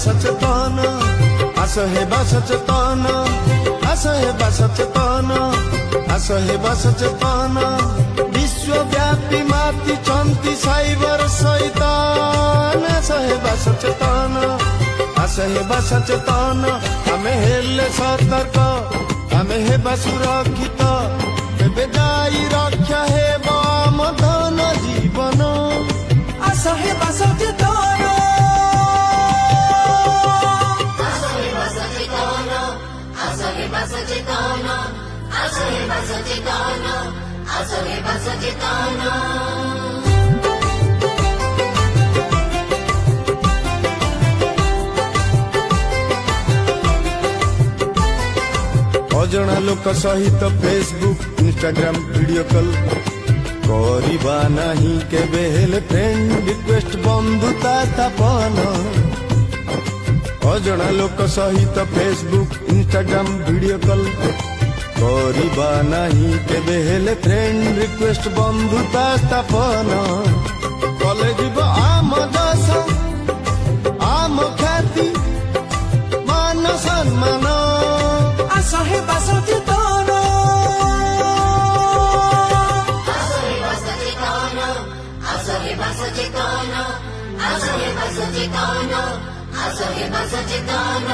सचेतन आस हेबा सचेतन आस हेबा सचेतन आस हेबा सचेतन विश्वव्यापी माती चंती साइबर शैतान आस हेबा सचेतन आस हेबा सचेतन आमे हेले सतर्क आमे हेबा सुरक्षित एबे जाई रक्षा हेबा आम धन जीवन आस हेबा सचेतन आस हेबा सचेतन आस हेबा सचेतन आस हेबा सचेतन आस हेबा सचेतन अजणा लोक सहित फेसबुक इंस्टाग्राम वीडियो कॉल करिबा नाही केबे हेले फ्रेंड रिक्वेस्ट बंधुता स्थापन अजणा लोक सहित फेसबुक इंस्टाग्राम वीडियो कॉल करिबा नाही केबे हेले फ्रेंड रिक्वेस्ट बंधुता स्थापन कॉलेज आम दस आम ख्याति मान सम्मान आस हेबा सचेतन आस हेबा सचेतन आस हेबा सचेतन आस हेबा सचेतन आस हेबा सचेतन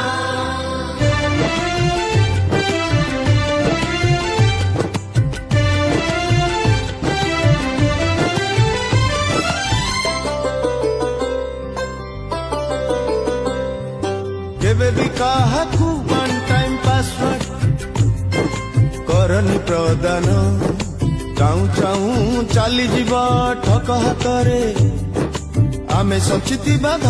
केबे भी काहाकू वन टाइम पासवर्ड करनी प्रदान चाहू चाहू चली जीवा ठक हाथ रे आमे सचिति बाध